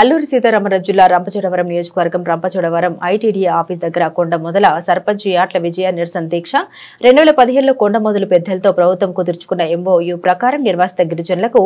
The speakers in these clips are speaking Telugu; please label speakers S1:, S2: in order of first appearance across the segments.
S1: అల్లూరి సీతారామరాజు జిల్లా రంపచోడవరం నియోజకవర్గం రంపచోడవరం ఐటీడీ ఆఫీస్ దగ్గర కొండ మొదల సర్పంచ్ యాట్ల విజయ నిరసన దీక్ష 2015లో కొండ మొదలు పెద్దలతో ప్రభుత్వం కుదుర్చుకున్న ఎంఓయూ ప్రకారం నిర్వాసిత గిరిజనులకు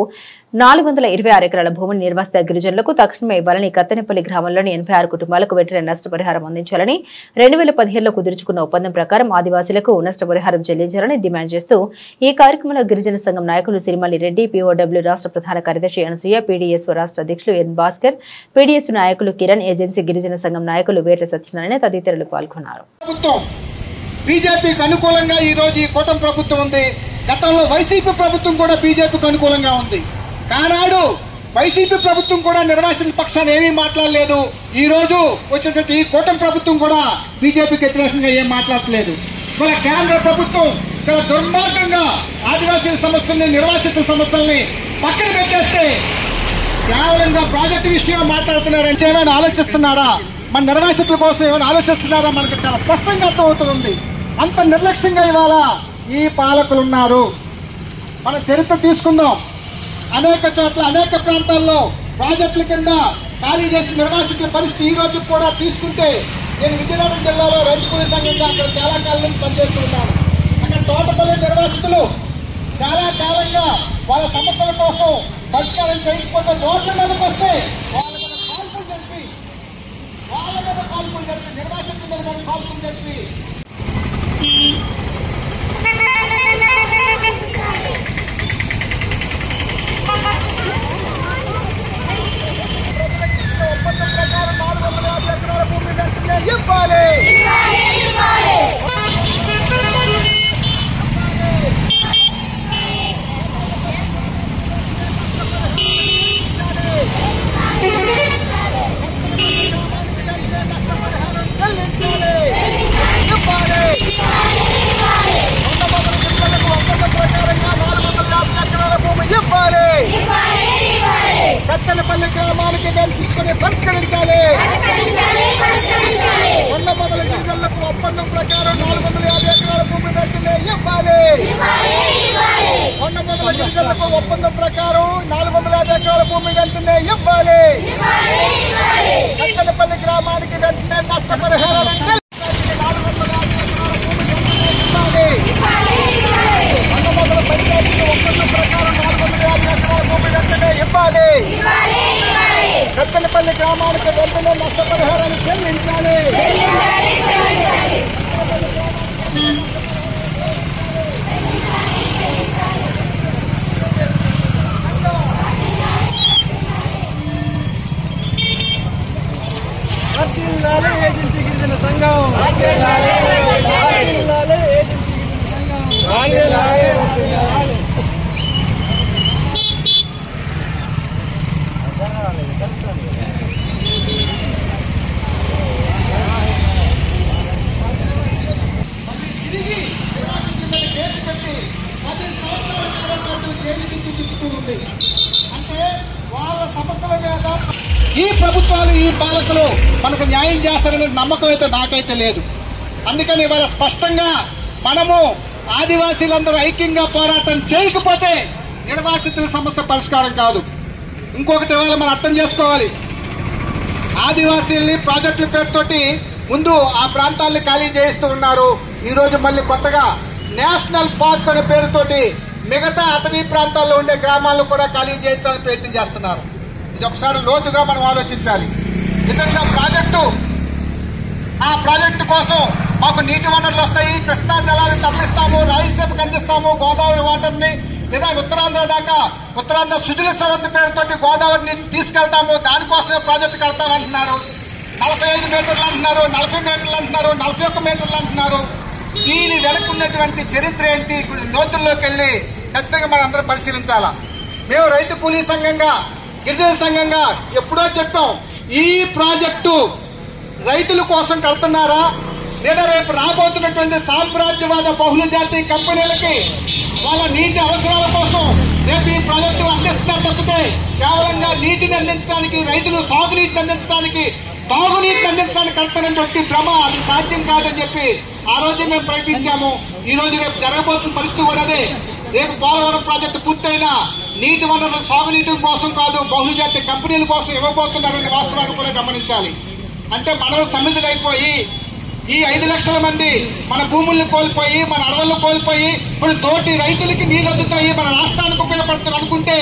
S1: 426 ఎకరాల భూమిని నిర్వాసిత గిరిజనులకు తక్షణమే ఇవ్వాలని కత్తెనపల్లి గ్రామంలోని 86 కుటుంబాలకు వెంటనే నష్టపరిహారం అందించాలని 2015లో కుదుర్చుకున్న ఒప్పందం ప్రకారం ఆదివాసీలకు నష్టపరిహారం చెల్లించాలని డిమాండ్ చేస్తూ ఈ కార్యక్రమంలో గిరిజన సంఘం నాయకులు సిరిమల్లి రెడ్డి, పీఓడబ్ల్యూ రాష్ట్ర ప్రధాన కార్యదర్శి అనసూయ, పీడీఎస్ రాష్ట్ర అధ్యక్షులు ఎన్ భాస్కర్, పీడీఎస్ నాయకులు కిరణ్, ఏజెన్సీ గిరిజన సంఘం నాయకులు వేట్ల సత్యనారాయణ తదితరులు పాల్గొన్నారు.
S2: బీజేపీకి అనుకూలంగా ఈ రోజు ఈ కూటమి ప్రభుత్వం ఉంది. గతంలో వైసీపీ ప్రభుత్వం కూడా బీజేపీకి అనుకూలంగా ఉంది. కానాడు వైసీపీ ప్రభుత్వం కూడా నిర్వాసితుల పక్షాన్ని ఏమీ మాట్లాడలేదు. ఈ రోజు వచ్చినటువంటి ఈ కూటమి ప్రభుత్వం కూడా బీజేపీకి వ్యతిరేకంగా ఏం మాట్లాడలేదు. మన కేంద్ర ప్రభుత్వం చాలా దుర్మార్గంగా ఆదివాసీల సమస్యల్ని, నిర్వాసితుల సమస్యల్ని పక్కన పెట్టేస్తే కేవలంగా ప్రాజెక్టు విషయం మాట్లాడుతున్నారంటే ఏమైనా ఆలోచిస్తున్నారా, మన నిర్వాసితుల కోసం ఏమైనా ఆలోచిస్తున్నారా మనకు చాలా స్పష్టంగా అర్థమవుతుంది. అంత నిర్లక్ష్యంగా ఇవాళ ఈ పాలకులున్నారు. మన చరిత్ర తీసుకుందాం. అనేక చోట్ల అనేక ప్రాంతాల్లో ప్రాజెక్టుల కింద ఖాళీ చేసిన నిర్వాసితుల పరిస్థితి ఈ రోజు కూడా తీసుకుంటే, నేను విజయనగరం జిల్లాలో రైతు కూలీ సంఘంగా అక్కడ చాలా కాలం నుంచి పనిచేస్తున్నాను. అక్కడ తోటపల్లి నిర్వాసితులు చాలా కాలంగా వాళ్ళ సమస్యల కోసం పరిష్కారం చేయకపోతే రోడ్ల మీదకి వస్తే వాళ్ళ మీద కాల్పులు జరిపి నిర్వాసితుల మీద కాల్పులు జరిపి ఒప్పందం ప్రకారం 450 ఎకరాల భూమి వెంటనే ఇవ్వాలి. కత్తెనపల్లి గ్రామానికి తీసుకుని పరిష్కరించాలి. కొండ మొదల గిరిజనులకు ఒప్పందం ప్రకారం 450 ఎకరాల భూమి వెంటనే ఇవ్వాలి. కొండ మొదల గిరిజనులకు ఒప్పందం ప్రకారం 450 ఎకరాల భూమి వెంటనే ఇవ్వాలి. కత్తెనపల్లి గ్రామానికి వెంటనే నష్టపరిహారం కత్తెనపల్లి గ్రామానికి వెంటనే నష్టపరిహారాన్ని చెల్లించాలి. ఏజెన్సీ గిరిజన సంఘం అంటే వాళ్ళ సమస్యల మీద ఈ ప్రభుత్వాలు, ఈ పాలకులు మనకు న్యాయం చేస్తారనే నమ్మకం అయితే నాకైతే లేదు. అందుకని ఇవాళ స్పష్టంగా మనము ఆదివాసీలందరూ ఐక్యంగా పోరాటం చేయకపోతే నిర్వాసితుల సమస్య పరిష్కారం కాదు. ఇంకొకటి ఇవాళ మనం అర్థం చేసుకోవాలి. ఆదివాసీల్ని ప్రాజెక్టుల పేరుతోటి ముందు ఆ ప్రాంతాలను ఖాళీ చేయిస్తూ ఉన్నారు. ఈ రోజు మళ్ళీ కొత్తగా నేషనల్ పార్క్ అనే పేరుతోటి మిగతా అటవీ ప్రాంతాల్లో ఉండే గ్రామాలను కూడా ఖాళీ చేయించాలని ప్రయత్నం చేస్తున్నారు. ఇది ఒకసారి లోతుగా మనం ఆలోచించాలి. నిజంగా ఆ ప్రాజెక్టు కోసం మాకు నీటి వనరులు వస్తాయి, కృష్ణా జలాన్ని తరలిస్తాము, రాయలసీమకు అందిస్తాము, గోదావరి వాటర్ని లేదా ఉత్తరాంధ్ర దాకా ఉత్తరాంధ్ర సుజల సవతి పేరుతోటి గోదావరిని తీసుకెళ్తాము, దానికోసమే ప్రాజెక్టు కడతామంటున్నారు. 45 మీటర్లు అంటున్నారు, 40 మీటర్లు అంటున్నారు, 41 మీటర్లు అంటున్నారు. దీని వెనుకున్నటువంటి చరిత్ర ఏంటి? లోతుల్లోకి వెళ్లి ఖచ్చితంగా మనం అందరం పరిశీలించాలా. మేము రైతు కూలీ సంఘంగా, గిరిజన సంఘంగా ఎప్పుడో చెప్పాం, ఈ ప్రాజెక్టు రైతుల కోసం కడుతున్నారా లేదా రేపు రాబోతున్నటువంటి సామ్రాజ్యవాద బహుళ జాతీయ కంపెనీలకి వాళ్ళ నీటి అవసరాల కోసం రేపు ఈ ప్రాజెక్టు అందిస్తున్నారు తప్పితే కేవలంగా నీటిని అందించడానికి, రైతులు సాగునీటిని అందించడానికి, తాగునీటిని అందించడానికి కడుతున్నటువంటి భ్రమ అది సాధ్యం కాదని చెప్పి ఆ రోజు మేము ప్రకటించాము. ఈ రోజు రేపు జరగబోతున్న పరిస్థితి కూడా అదే. రేపు పోలవరం ప్రాజెక్టు పూర్తయినా నీటి వనరుల సాగునీటి కోసం కాదు, బహుళజాతి కంపెనీల కోసం ఇవ్వబోతున్నారనే వాస్తవాన్ని కూడా గమనించాలి. అంటే మనం సమిధులైపోయి ఈ 5 లక్షల మంది మన భూముల్ని కోల్పోయి, మన అడవులను కోల్పోయి, ఇప్పుడు తోటి రైతులకి నీళ్లు అందుతాయి, మన రాష్ట్రానికి ఉపయోగపడుతుంది అనుకుంటే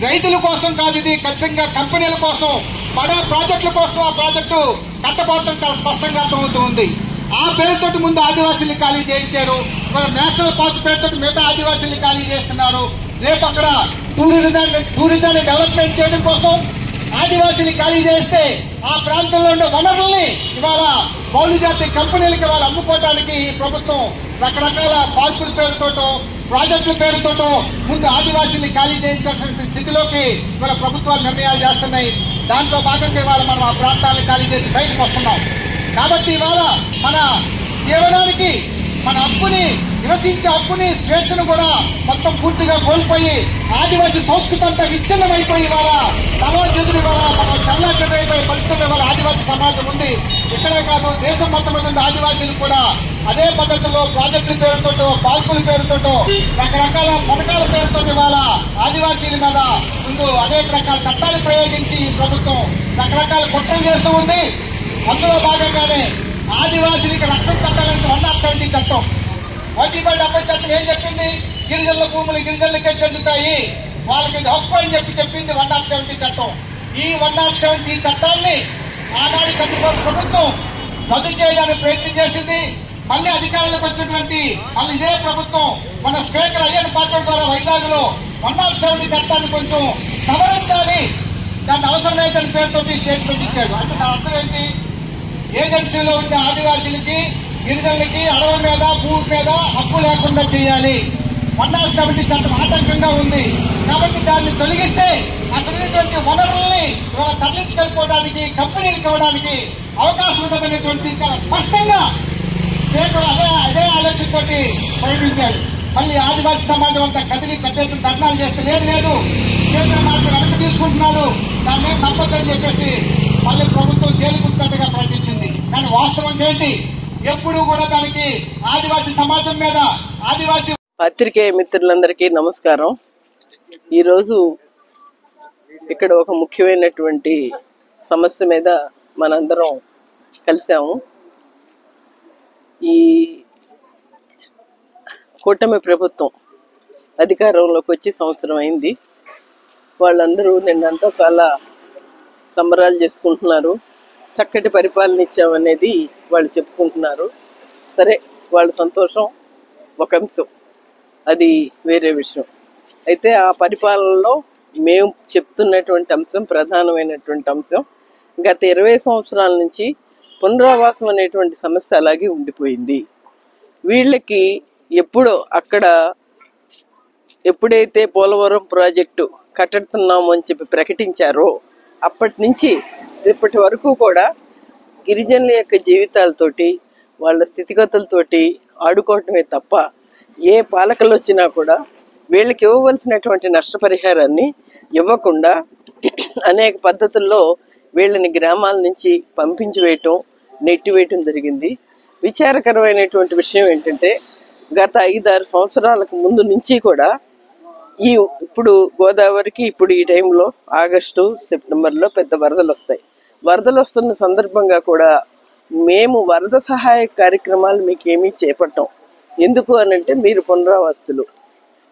S2: రైతుల కోసం కాదు, ఇది ఖచ్చితంగా కంపెనీల కోసం, బడా ప్రాజెక్టుల కోసం ఆ ప్రాజెక్టు కట్టబోతున్న చాలా స్పష్టంగా అర్థమవుతూ ఉంది. ఆ పేరుతోటి ముందు ఆదివాసీల్ని ఖాళీ చేయించారు. నేషనల్ పార్క్ పేరుతో మిగతా ఆదివాసీల్ని ఖాళీ చేస్తున్నారు. రేపు అక్కడ టూరిజాన్ని డెవలప్మెంట్ చేయడం కోసం ఆదివాసీని ఖాళీ చేస్తే ఆ ప్రాంతంలో ఉండే వనరుల్ని ఇవాళ బహుళజాతి కంపెనీలకి వాళ్ళు అమ్ముకోవడానికి ప్రభుత్వం రకరకాల పార్కుల పేరుతోటో ప్రాజెక్టుల పేరుతోటో ముందు ఆదివాసీని ఖాళీ చేయించాల్సిన స్థితిలోకి ఇవాళ ప్రభుత్వాలు నిర్ణయాలు చేస్తున్నాయి. దాంట్లో భాగంగా ఇవాళ మనం ఆ ప్రాంతాలను ఖాళీ చేసి బయటకు వస్తున్నాం. కాబట్టి ఇవాళ మన జీవనానికి, మన హక్కుని, నివసించే హక్కుని, స్వేచ్ఛను కూడా మొత్తం పూర్తిగా కోల్పోయి ఆదివాసీ సంస్కృతి అంతా విచ్ఛిన్నమైపోయి ఇవాళ సమాజం ఇవాళ మనం చల్లాచెదరైపోయే పరిస్థితుల్లో ఇవాళ ఆదివాసీ సమాజం ఉంది. ఇక్కడే కాదు, దేశం మొత్తం మీద ఉన్న ఆదివాసీలు కూడా అదే పద్ధతిలో ప్రాజెక్టుల పేరుతోటో, పార్కుల పేరుతోటో, రకరకాల పథకాల పేరుతో ఇవాళ ఆదివాసీల మీద ముందు అనేక రకాల చట్టాలు ప్రయోగించి ఈ ప్రభుత్వం రకరకాల కుట్రలు చేస్తూ ఉంది. అందులో భాగంగానే ఆదివాసీలకు రక్షణ చట్టాలంటే 170 చట్టం, 170 చట్టం ఏం చెప్పింది? గిరిజనుల భూములు గిరిజనులకే చెందుతాయి, వాళ్ళకి హక్కు అని చెప్పింది 170 చట్టం. ఈ 170 చట్టాన్ని ఆనాడు చంద్రబాబు ప్రభుత్వం రద్దు చేయడానికి ప్రయత్నం చేసింది. మళ్ళీ అధికారంలోకి వచ్చినటువంటి మళ్ళీ ఇదే ప్రభుత్వం మన స్పీకర్ అయ్యన్న పాత్ర ద్వారా వైజాగ్ లో 170 చట్టాన్ని కొంచెం సవరించాలి, దాని అవసరం లేదని పేరుతో స్టేట్మెంట్ ఇచ్చాడు. అంటే దాని అర్థం ఏంటి? ఏజెన్సీలో ఉండే ఆదివాసీలకి, గిరిజనులకి అడవి మీద, భూమి మీద హక్కు లేకుండా చేయాలి. 170 చట్టం ఆటంకంగా ఉంది కాబట్టి దాన్ని తొలగిస్తే అక్కడ ఉన్నటువంటి వనరుల్ని ఇవాళ తరలించుకెళ్ళిపోవడానికి, కంపెనీలకు ఇవ్వడానికి అవకాశం ఉంటుందనేటువంటి చాలా స్పష్టంగా స్పీకర్ అదే ఆలోచనతో ప్రకటించాడు. మళ్ళీ ఆదివాసీ సమాజం అంతా కదిలి పెద్ద ఎత్తున ధర్నాలు చేస్తే లేదు స్పీకర్ మాత్రం వెనక్కి తీసుకుంటున్నాడు, దాన్ని ఏం నమ్మొద్దని చెప్పేసి మళ్ళీ ప్రభుత్వం తేలికుంటున్నట్టుగా ప్రకటించింది. కానీ వాస్తవం ఏంటి? ఎప్పుడు కూడా దానికి ఆదివాసీ సమాజం మీద, ఆదివాసీ
S3: పత్రికేయ మిత్రులందరికీ నమస్కారం. ఈరోజు ఇక్కడ ఒక ముఖ్యమైనటువంటి సమస్య మీద మనందరం కలిసాము. ఈ కూటమి ప్రభుత్వం అధికారంలోకి వచ్చి సంవత్సరం అయింది. వాళ్ళందరూ నిన్నంతా చాలా సంబరాలు చేసుకుంటున్నారు, చక్కటి పరిపాలన ఇచ్చామనేది వాళ్ళు చెప్పుకుంటున్నారు. సరే, వాళ్ళ సంతోషం ఒక అంశం, అది వేరే విషయం. అయితే ఆ పరిపాలనలో మేము చెప్తున్నటువంటి అంశం, ప్రధానమైనటువంటి అంశం, గత 20 సంవత్సరాల నుంచి పునరావాసం అనేటువంటి సమస్య అలాగే ఉండిపోయింది. వీళ్ళకి ఎప్పుడో అక్కడ ఎప్పుడైతే పోలవరం ప్రాజెక్టు కట్టడుతున్నాము అని చెప్పి ప్రకటించారో అప్పటి నుంచి ఇప్పటి వరకు కూడా గిరిజనుల యొక్క జీవితాలతోటి, వాళ్ళ స్థితిగతులతోటి ఆడుకోవటమే తప్ప ఏ పాలకులు వచ్చినా కూడా వీళ్ళకి ఇవ్వవలసినటువంటి నష్టపరిహారాన్ని ఇవ్వకుండా అనేక పద్ధతుల్లో వీళ్ళని గ్రామాల నుంచి పంపించి వేయటం, నెట్టివేయటం జరిగింది. విచారకరమైనటువంటి విషయం ఏంటంటే గత 5-6 సంవత్సరాలకు ముందు నుంచి కూడా ఇప్పుడు గోదావరికి ఇప్పుడు ఈ టైంలో ఆగస్టు, సెప్టెంబర్లో పెద్ద వరదలు వస్తాయి. వరదలు వస్తున్న సందర్భంగా కూడా మేము వరద సహాయ కార్యక్రమాలు మీకు ఏమీ చేపట్టాం. ఎందుకు అనంటే మీరు పునరావాస్తులు,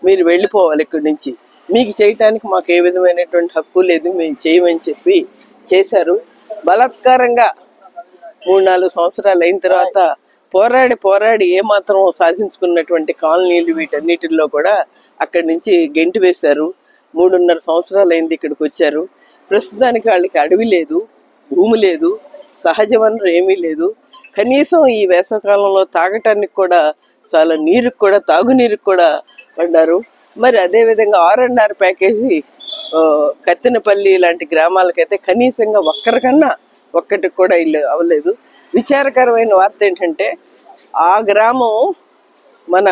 S3: మీరు వెళ్ళిపోవాలి ఇక్కడి నుంచి, మీకు చేయటానికి మాకు ఏ విధమైనటువంటి హక్కు లేదు, మేము చేయమని చెప్పి చేశారు. బలాత్కారంగా 3-4 సంవత్సరాలు అయిన తర్వాత పోరాడి ఏమాత్రం సాధించుకున్నటువంటి కాలనీలు వీటన్నిటిల్లో కూడా అక్కడి నుంచి గెంటి వేశారు. 3.5 సంవత్సరాలు అయింది ఇక్కడికి వచ్చారు. ప్రస్తుతానికి వాళ్ళకి అడవి లేదు, భూమి లేదు, సహజ వనరు ఏమీ లేదు. కనీసం ఈ వేసవకాలంలో తాగటానికి కూడా చాలా నీరుకు కూడా, తాగునీరుకు కూడా పడ్డారు. మరి అదేవిధంగా R&R ప్యాకేజీ కత్తినపల్లి లాంటి గ్రామాలకైతే కనీసంగా ఒక్కటికి కూడా ఇల్లు అవ్వలేదు. విచారకరమైన వార్త ఏంటంటే ఆ గ్రామం మన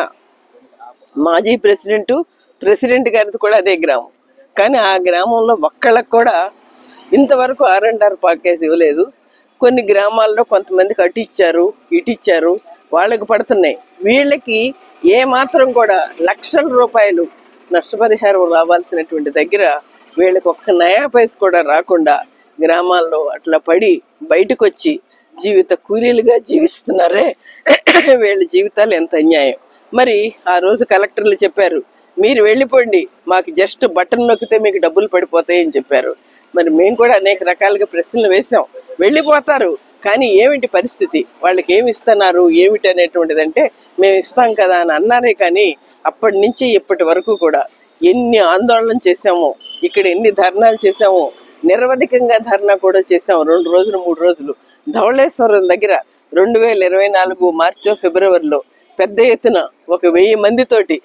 S3: మాజీ ప్రెసిడెంట్ గారిది కూడా అదే గ్రామం, కానీ ఆ గ్రామంలో ఒక్కళ్ళకు కూడా ఇంతవరకు R&R ప్యాకేజ్ ఇవ్వలేదు. కొన్ని గ్రామాల్లో కొంతమందికి అటు ఇచ్చారు, ఇటు ఇచ్చారు, వాళ్ళకి పడుతున్నాయి. వీళ్ళకి ఏ మాత్రం కూడా లక్షల రూపాయలు నష్టపరిహారం రావాల్సినటువంటి దగ్గర వీళ్ళకి ఒక్క నయా పైస కూడా రాకుండా గ్రామాల్లో అట్లా పడి బయటకు వచ్చి జీవిత కూలీలుగా జీవిస్తున్నారే, వీళ్ళ జీవితాలు ఎంత అన్యాయం. మరి ఆ రోజు కలెక్టర్లు చెప్పారు, మీరు వెళ్ళిపోండి, మాకు జస్ట్ బటన్ నొక్కితే మీకు డబ్బులు పడిపోతాయి అని చెప్పారు. మరి మేము కూడా అనేక రకాలుగా ప్రశ్నలు వేసాం. వెళ్ళిపోతారు, కానీ ఏమిటి పరిస్థితి, వాళ్ళకి ఏమి ఇస్తున్నారు ఏమిటి అనేటువంటిది అంటే మేము ఇస్తాం కదా అని అన్నారే. కానీ అప్పటి నుంచి ఇప్పటి వరకు కూడా ఎన్ని ఆందోళన చేశామో, ఇక్కడ ఎన్ని ధర్నాలు చేశామో, నిరవధికంగా ధర్నా కూడా చేశాం. 2 రోజులు 3 రోజులు ధవళేశ్వరం దగ్గర 2024 మార్చి ఫిబ్రవరిలో పెద్ద ఎత్తున 1000 మందితోటి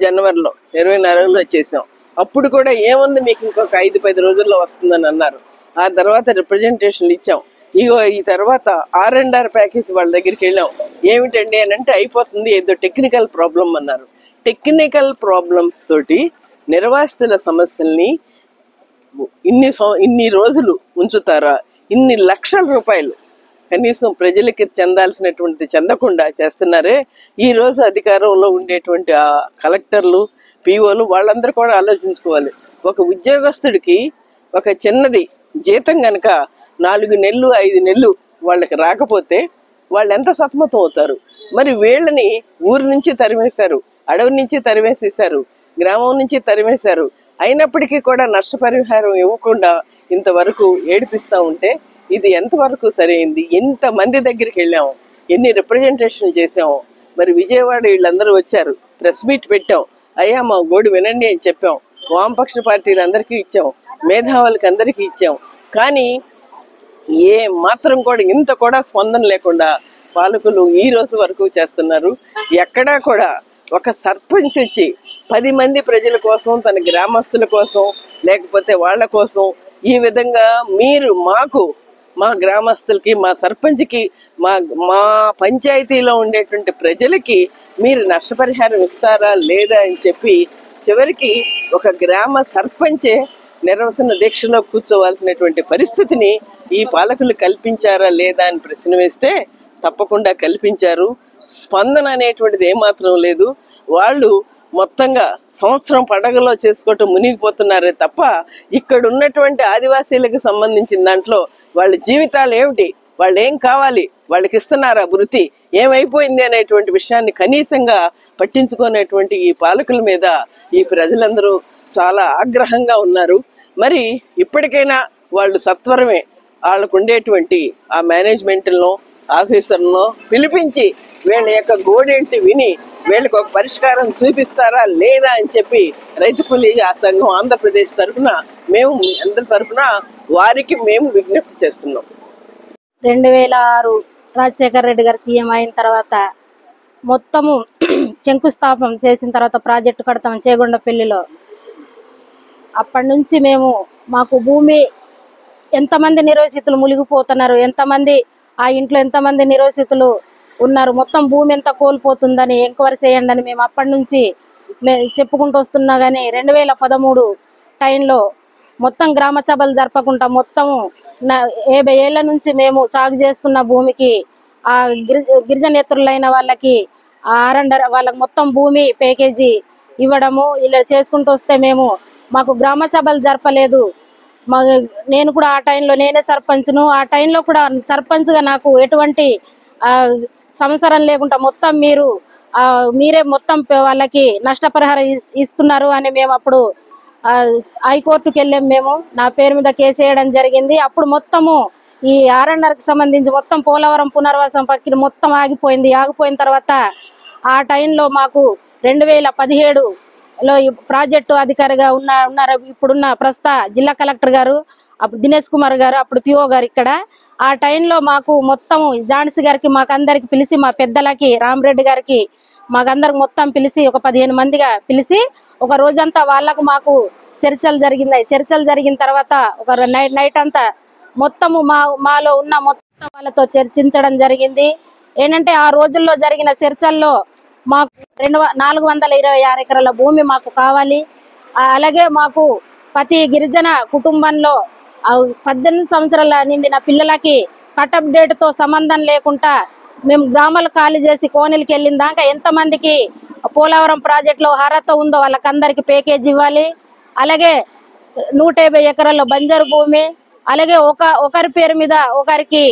S3: జనవరిలో 24లో చేసాం. అప్పుడు కూడా ఏముంది మీకు ఇంకొక 5-10 రోజుల్లో వస్తుందని అన్నారు. ఆ తర్వాత రిప్రజెంటేషన్లు ఇచ్చాం. ఇగో ఈ తర్వాత R&R ప్యాకేజ్ వాళ్ళ దగ్గరికి వెళ్ళాం. ఏమిటండి అని అంటే అయిపోతుంది, ఏదో టెక్నికల్ ప్రాబ్లం అన్నారు. టెక్నికల్ ప్రాబ్లమ్స్ తోటి నిర్వాసితుల సమస్యల్ని ఇన్ని రోజులు ఉంచుతారా? ఇన్ని లక్షల రూపాయలు కనీసం ప్రజలకి చెందాల్సినటువంటి చెందకుండా చేస్తున్నారే. ఈ రోజు అధికారంలో ఉండేటువంటి ఆ కలెక్టర్లు, పిఓలు వాళ్ళందరూ కూడా ఆలోచించుకోవాలి. ఒక ఉద్యోగస్తుడికి ఒక చిన్నది జీతం గనక 4 నెలలు 5 నెలలు వాళ్ళకి రాకపోతే వాళ్ళు ఎంత సతమతం అవుతారు. మరి వీళ్ళని ఊరు నుంచి తరిమేశారు, అడవి నుంచి తరిమేసేశారు, గ్రామం నుంచి తరిమేశారు. అయినప్పటికీ కూడా నష్టపరిహారం ఇవ్వకుండా ఇంతవరకు ఏడిపిస్తూ ఉంటే ఇది ఎంతవరకు సరైంది? ఎంతమంది దగ్గరికి వెళ్ళాము, ఎన్ని రిప్రజెంటేషన్లు చేసాము. మరి విజయవాడ వీళ్ళందరూ వచ్చారు, ప్రెస్ మీట్ పెట్టాం, అయ్యా మా గోడు వినండి అని చెప్పాం. వామపక్ష పార్టీలందరికీ ఇచ్చాం, మేధావులకి అందరికీ ఇచ్చాం. కానీ ఏ మాత్రం కూడా ఇంత కూడా స్పందన లేకుండా పాలకులు ఈ రోజు వరకు చేస్తున్నారు. ఎక్కడా కూడా ఒక సర్పంచ్ వచ్చి 10 మంది ప్రజల కోసం, తన గ్రామస్తుల కోసం, లేకపోతే వాళ్ళ కోసం ఈ విధంగా మీరు మాకు, మా గ్రామస్తులకి, మా సర్పంచ్కి, మా పంచాయతీలో ఉండేటువంటి ప్రజలకి మీరు నష్టపరిహారం ఇస్తారా లేదా అని చెప్పి చివరికి ఒక గ్రామ సర్పంచే నిరసన దీక్షలో కూర్చోవలసినటువంటి పరిస్థితిని ఈ పాలకులు కల్పించారా లేదా అని ప్రశ్న వేస్తే తప్పకుండా కల్పించారు. స్పందన అనేటువంటిది ఏమాత్రం లేదు. వాళ్ళు మొత్తంగా సంవత్సరం పండగలో చేసుకోవటం మునిగిపోతున్నారే తప్ప ఇక్కడ ఉన్నటువంటి ఆదివాసీలకు సంబంధించిన దాంట్లో వాళ్ళ జీవితాలు ఏమిటి, వాళ్ళు ఏం కావాలి, వాళ్ళకి ఇస్తున్నారా వృత్తి, ఏమైపోయింది అనేటువంటి విషయాన్ని కనీసంగా పట్టించుకునేటువంటి ఈ పాలకుల మీద ఈ ప్రజలందరూ చాలా ఆగ్రహంగా ఉన్నారు. మరి ఇప్పటికైనా వాళ్ళు సత్వరమే వాళ్ళకు ఉండేటువంటి ఆ మేనేజ్మెంట్లను, ఆఫీసర్లను పిలిపించి వీళ్ళ యొక్క గోడేంటి విని వీళ్ళకి ఒక పరిష్కారం చూపిస్తారా లేదా అని చెప్పి రైతు కూలీ సంఘం ఆంధ్రప్రదేశ్ తరఫున మేము అందరి తరఫున వారికి మేము విజ్ఞప్తి చేస్తున్నాం.
S4: 2006 రాజశేఖర్ రెడ్డి గారు సీఎం అయిన తర్వాత మొత్తము శంకుస్థాపన చేసిన తర్వాత ప్రాజెక్టు కడతాం చేగొండపల్లిలో. అప్పటి నుంచి మాకు భూమి ఎంతమంది నిరోసితులు మునిగిపోతున్నారు, ఎంతమంది ఆ ఇంట్లో ఎంతమంది నిరోసితులు ఉన్నారు, మొత్తం భూమి ఎంత కోల్పోతుందని ఎంక్వైరీ చేయండి అని మేము అప్పటి నుంచి చెప్పుకుంటూ వస్తున్నా. కానీ 2013 టైంలో మొత్తం గ్రామ సభలు జరపకుండా మొత్తము 50 ఏళ్ల నుంచి మేము సాగు చేసుకున్న భూమికి ఆ గిరిజనేతరులైన వాళ్ళకి R&R వాళ్ళకి మొత్తం భూమి ప్యాకేజీ ఇవ్వడము ఇలా చేసుకుంటూ వస్తే మాకు గ్రామ సభలు జరపలేదు. నేను కూడా ఆ టైంలో నేనే సర్పంచ్ను. ఆ టైంలో కూడా సర్పంచ్గా నాకు ఎటువంటి సంవత్సరం లేకుండా మొత్తం మీరే మొత్తం వాళ్ళకి నష్టపరిహారం ఇస్తున్నారు అని మేము అప్పుడు హైకోర్టుకి వెళ్ళాము. నా పేరు మీద కేసు వేయడం జరిగింది. అప్పుడు మొత్తము ఈ R&Rకి సంబంధించి మొత్తం పోలవరం పునర్వాసం ప్రక్రియ మొత్తం ఆగిపోయింది. ఆగిపోయిన తర్వాత ఆ టైంలో మాకు 2017లో ప్రాజెక్టు అధికారిగా ఉన్నారు ఇప్పుడున్న ప్రస్తుత జిల్లా కలెక్టర్ గారు, అప్పుడు దినేష్ కుమార్ గారు, అప్పుడు పిఓ గారు ఇక్కడ. ఆ టైంలో మాకు మొత్తము ఝాన్సీ గారికి మాకందరికి పిలిచి, మా పెద్దలకి రామరెడ్డి గారికి మాకందరికి మొత్తం పిలిచి ఒక 15 మందిగా పిలిచి ఒక రోజంతా వాళ్ళకు మాకు చర్చలు జరిగినాయి. చర్చలు జరిగిన తర్వాత ఒక నైట్ అంతా మొత్తము మాలో ఉన్న మొత్తం వాళ్ళతో చర్చించడం జరిగింది. ఏంటంటే ఆ రోజుల్లో జరిగిన చర్చల్లో మాకు 426 ఎకరాల భూమి మాకు కావాలి. అలాగే మాకు ప్రతి గిరిజన కుటుంబంలో 18 సంవత్సరాల నిండిన పిల్లలకి కటప్ డేట్తో సంబంధం లేకుండా మేము గ్రామాలు ఖాళీ చేసి కోనెలకి వెళ్ళిన దాకా ఎంతమందికి పోలవరం ప్రాజెక్టులో అర్హత ఉందో వాళ్ళకందరికి ప్యాకేజ్ ఇవ్వాలి. అలాగే 150 ఎకరాల్లో బంజరు భూమి, అలాగే ఒకరి పేరు మీద ఒకరికి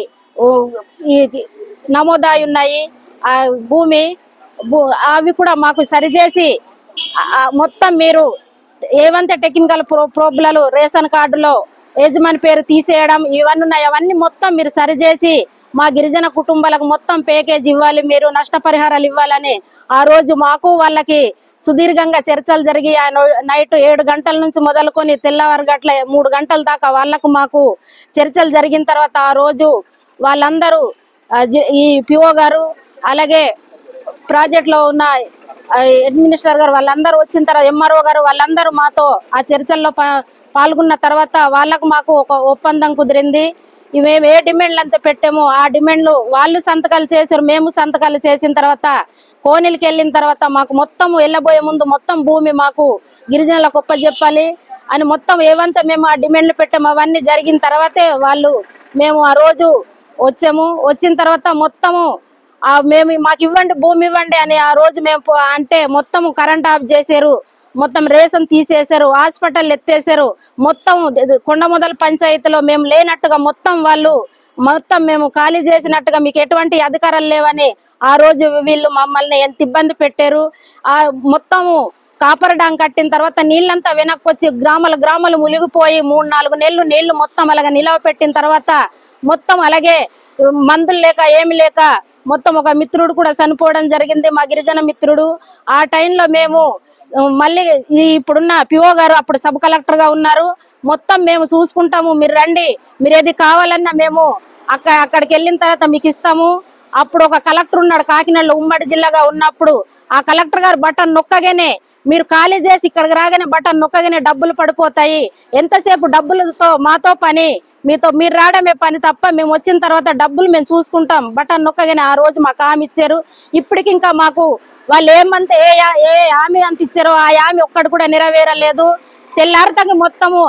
S4: నమోదాయి ఉన్నాయి ఆ భూమి, అవి కూడా మాకు సరిచేసి మొత్తం మీరు ఏవంత టెక్నికల్ ప్రాబ్లాలు రేషన్ కార్డులో యజమాని పేరు తీసేయడం ఇవన్నీ ఉన్నాయి, అవన్నీ మొత్తం మీరు సరిచేసి మా గిరిజన కుటుంబాలకు మొత్తం ప్యాకేజ్ ఇవ్వాలి, మీరు నష్టపరిహారాలు ఇవ్వాలని ఆ రోజు మాకు వాళ్ళకి సుదీర్ఘంగా చర్చలు జరిగి నైట్ 7 గంటల నుంచి మొదలుకొని తెల్లవారు గట్ల 3 గంటల దాకా వాళ్లకు మాకు చర్చలు జరిగిన తర్వాత ఆ రోజు వాళ్ళందరూ ఈ పిఓ గారు అలాగే ప్రాజెక్ట్ లో ఉన్న అడ్మినిస్ట్రేటర్ గారు వాళ్ళందరూ వచ్చిన తర్వాత ఎంఆర్ఓ గారు వాళ్ళందరూ మాతో ఆ చర్చల్లో పాల్గొన్న తర్వాత వాళ్ళకు మాకు ఒక ఒప్పందం కుదిరింది. మేము ఏ డిమాండ్లు అంతా పెట్టామో ఆ డిమాండ్లు వాళ్ళు సంతకాలు చేశారు, మేము సంతకాలు చేసిన తర్వాత కోనిలికి వెళ్ళిన తర్వాత మాకు మొత్తం వెళ్ళబోయే ముందు మొత్తం భూమి మాకు గిరిజనులకు ఒప్పజెప్పాలి అని మొత్తం ఏవంతా మేము ఆ డిమాండ్లు పెట్టాము. అవన్నీ జరిగిన తర్వాతే మేము ఆ రోజు వచ్చాము. వచ్చిన తర్వాత మొత్తము మేము మాకు ఇవ్వండి భూమి ఇవ్వండి అని ఆ రోజు మేము అంటే మొత్తం కరెంట్ ఆఫ్ చేశారు, మొత్తం రేషన్ తీసేశారు, హాస్పిటల్ ఎత్తేసారు, మొత్తం కొండమొదల పంచాయతీలో మేము లేనట్టుగా మొత్తం మేము ఖాళీ చేసినట్టుగా మీకు ఎటువంటి అధికారాలు లేవని ఆ రోజు వీళ్ళు మమ్మల్ని ఎంత ఇబ్బంది పెట్టారు. ఆ మొత్తము కాపర్ డాం కట్టిన తర్వాత నీళ్ళంతా వెనక్కి వచ్చి గ్రామాలు మునిగిపోయి 3-4 నెలలు నీళ్లు మొత్తం అలాగే నిలవ పెట్టిన తర్వాత మొత్తం అలాగే మందులు లేక ఏమి లేక మొత్తం ఒక మిత్రుడు కూడా చనిపోవడం జరిగింది, మా గిరిజన మిత్రుడు. ఆ టైంలో మేము మళ్ళీ ఇప్పుడున్న పిఓ గారు అప్పుడు సబ్ కలెక్టర్ గా ఉన్నారు, మొత్తం మేము చూసుకుంటాము, మీరు రండి, మీరు ఏది కావాలన్నా మేము అక్కడికి వెళ్ళిన తర్వాత మీకు ఇస్తాము. అప్పుడు ఒక కలెక్టర్ ఉన్నాడు కాకినాడలో, ఉమ్మడి జిల్లాగా ఉన్నప్పుడు ఆ కలెక్టర్ గారు బటన్ నొక్కగానే మీరు ఖాళీ చేసి ఇక్కడికి రాగానే బటన్ నొక్కగానే డబ్బులు పడిపోతాయి, ఎంతసేపు డబ్బులతో మాతో పని, మీరు రావడమే పని తప్ప మేము వచ్చిన తర్వాత డబ్బులు మేము చూసుకుంటాం, బటన్ నొక్కగానే ఆ రోజు మాకు హామీ ఇచ్చారు. ఇప్పటికి ఇంకా మాకు వాళ్ళు ఏమంతా ఏ హామీ అంత ఇచ్చారో ఆ హామీ ఒక్కడు కూడా నెరవేరలేదు. తెల్లారితగ్గ మొత్తము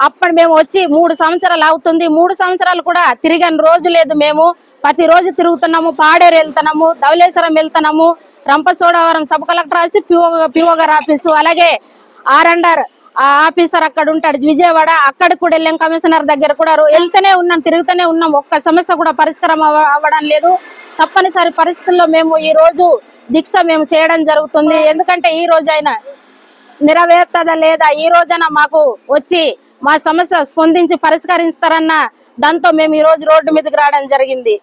S4: అప్పుడు మేము వచ్చి 3 సంవత్సరాలు అవుతుంది, 3 సంవత్సరాలు కూడా తిరిగిన రోజు లేదు. మేము ప్రతిరోజు తిరుగుతున్నాము, పాడేరు వెళ్తున్నాము, ధవళేశ్వరం వెళ్తున్నాము, Rampachodavaram sub collector office, PO గారి ఆఫీసు, అలాగే ఆర్ఎండ్ఆర్ ఆఫీసర్ అక్కడ ఉంటాడు విజయవాడ, అక్కడికి కూడా వెళ్ళాం, కమిషనర్ దగ్గర కూడా వెళ్తూనే ఉన్నాం, తిరుగుతూనే ఉన్నాం, ఒక్క సమస్య కూడా పరిష్కారం అవ్వడం లేదు. తప్పనిసరి పరిస్థితుల్లో మేము ఈ రోజు దీక్ష మేము చేయడం జరుగుతుంది. ఎందుకంటే ఈ రోజైనా నెరవేర్తదా లేదా, ఈ రోజైనా మాకు వచ్చి మా సమస్య స్పందించి పరిష్కరిస్తారన్న దాంతో మేము ఈ రోజు రోడ్డు మీదకి రావడం జరిగింది.